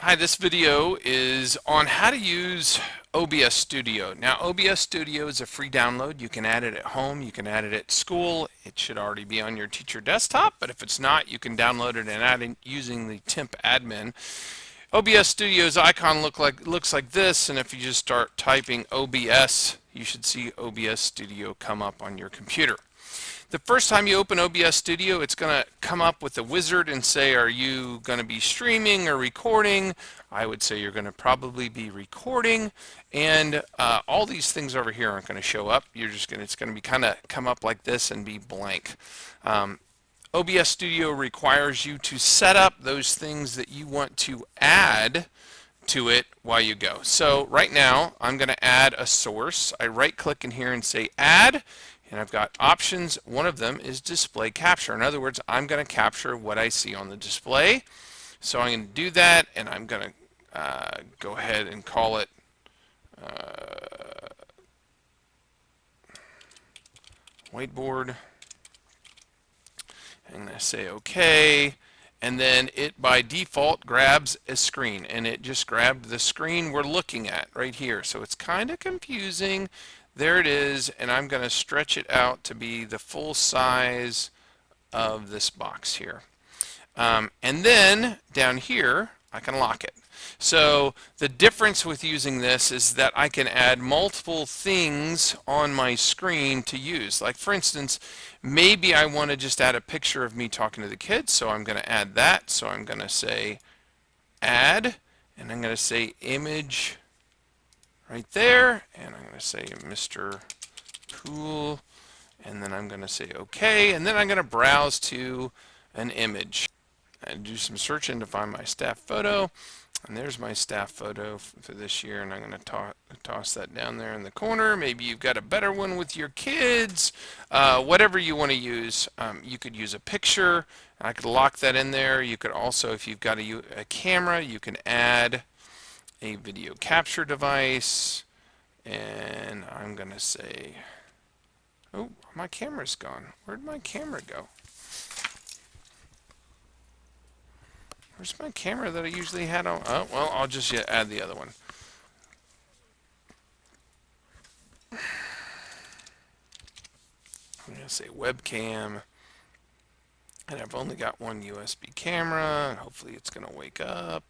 Hi, this video is on how to use OBS Studio. Now, OBS Studio is a free download. You can add it at home, you can add it at school. It should already be on your teacher desktop, but if it's not, you can download it and add it using the temp admin. OBS Studio's icon looks like this, and if you just start typing OBS, you should see OBS Studio come up on your computer. The first time you open OBS Studio, it's going to come up with a wizard and say, are you going to be streaming or recording? I would say you're going to probably be recording, and all these things over here aren't going to show up. It's going to be kind of come up like this and be blank. OBS Studio requires you to set up those things that you want to add to it while you go. So right now, I'm going to add a source. I right-click in here and say Add. And I've got options. One of them is display capture. In other words, I'm going to capture what I see on the display. So I'm going to do that, and I'm going to go ahead and call it whiteboard. I'm going to say OK. And then it by default grabs a screen, and it just grabbed the screen we're looking at right here. So it's kind of confusing. There it is, and I'm going to stretch it out to be the full size of this box here. And then down here, I can lock it. So the difference with using this is that I can add multiple things on my screen to use. Like for instance, maybe I want to just add a picture of me talking to the kids, so I'm going to add that. So I'm going to say Add, and I'm going to say Image right there, and I'm going to say Mr. Pool, and then I'm going to say OK, and then I'm going to browse to an image and do some searching to find my staff photo. And there's my staff photo for this year, and I'm going to toss that down there in the corner. Maybe you've got a better one with your kids. Whatever you want to use. You could use a picture. I could lock that in there. You could also, if you've got a camera, you can add a video capture device. And I'm going to say, oh, my camera's gone. Where'd my camera go? Where's my camera that I usually had on? Oh, well, I'll just add the other one. I'm going to say webcam. And I've only got one USB camera. And hopefully it's going to wake up.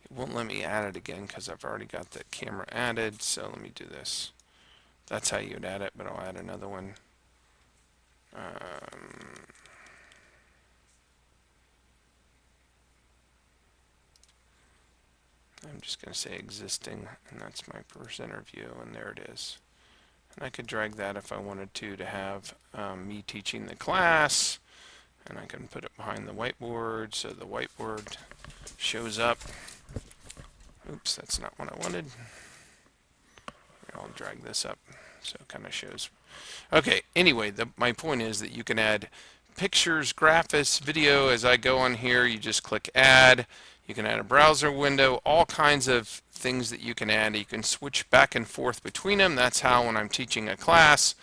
It won't let me add it again because I've already got that camera added. So let me do this. That's how you'd add it, but I'll add another one. I'm just going to say existing, and that's my presenter view, and there it is. And I could drag that if I wanted to have me teaching the class, and I can put it behind the whiteboard so the whiteboard shows up. Oops, that's not what I wanted. I'll drag this up so it kind of shows. Okay, anyway, my point is that you can add pictures, graphics, video. As I go on here, you just click Add. You can add a browser window, all kinds of things that you can add. You can switch back and forth between them. That's how when I'm teaching a class,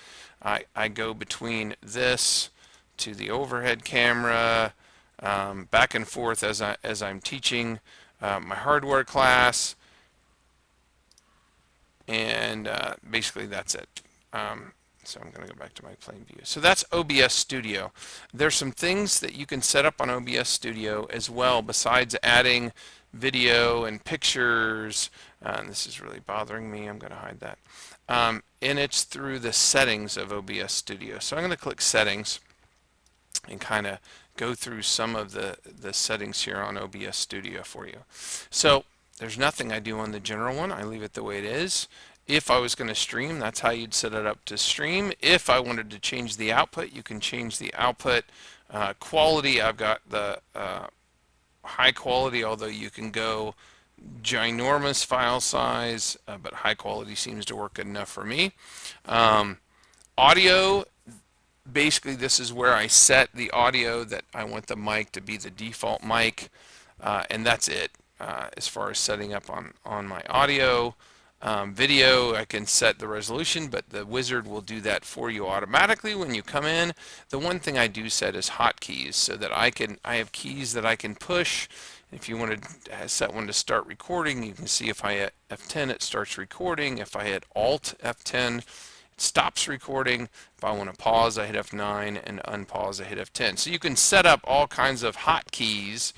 I go between this to the overhead camera, back and forth as I'm teaching my hardware class. And basically that's it. So I'm going to go back to my plain view. So that's OBS Studio. There's some things that you can set up on OBS Studio as well besides adding video and pictures. And this is really bothering me. I'm going to hide that. And it's through the settings of OBS Studio. So I'm going to click Settings and kind of go through some of the settings here on OBS Studio for you. So there's nothing I do on the general one. I leave it the way it is. If I was going to stream, that's how you'd set it up to stream. If I wanted to change the output, you can change the output quality. I've got the high quality, although you can go ginormous file size, but high quality seems to work good enough for me. Audio, basically this is where I set the audio that I want the mic to be the default mic, and that's it. As far as setting up on my audio. Video, I can set the resolution, but the wizard will do that for you automatically when you come in. The one thing I do set is hotkeys so that I have keys that I can push. If you want to set one to start recording, you can see if I hit F10, it starts recording. If I hit Alt F10, it stops recording. If I want to pause, I hit F9, and unpause, I hit F10. So you can set up all kinds of hotkeys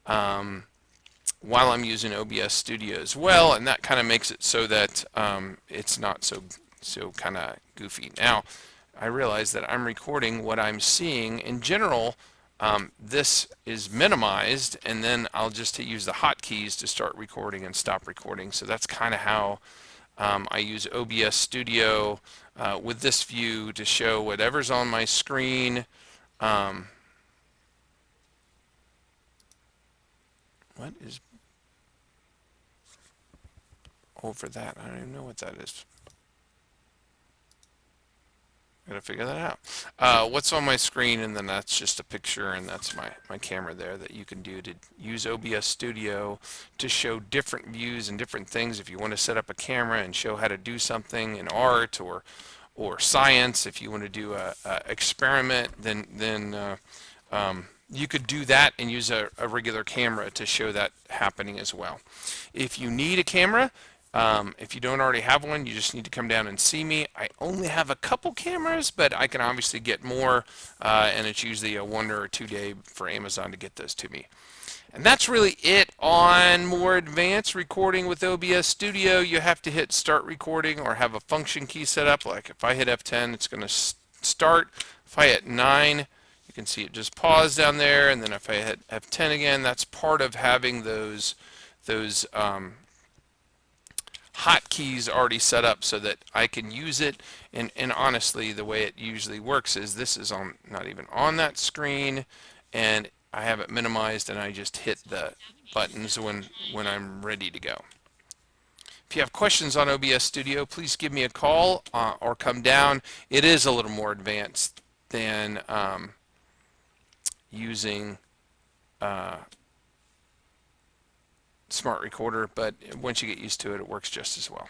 while I'm using OBS Studio as well, and that kind of makes it so that it's not so kind of goofy. Now, I realize that I'm recording what I'm seeing. In general, this is minimized, and then I'll just use the hotkeys to start recording and stop recording. So that's kind of how I use OBS Studio with this view to show whatever's on my screen. What is over that? I don't even know what that is. Gotta figure that out. What's on my screen, and then that's just a picture, and that's my camera there that you can do to use OBS Studio to show different views and different things. If you want to set up a camera and show how to do something in art or science, if you want to do a experiment, then you could do that and use a regular camera to show that happening as well. If you need a camera, if you don't already have one, you just need to come down and see me. I only have a couple cameras, but I can obviously get more, and it's usually a 1 or 2 day for Amazon to get those to me. And that's really it on more advanced recording with OBS Studio. You have to hit start recording or have a function key set up. Like if I hit F10, it's going to start. If I hit 9, you can see it just paused down there. And then if I hit F10 again, that's part of having those hotkeys already set up so that I can use it. And honestly, the way it usually works is this is not even on that screen, and I have it minimized, and I just hit the buttons when I'm ready to go. If you have questions on OBS Studio, please give me a call or come down. It is a little more advanced than using Smart Recorder, but once you get used to it, it works just as well.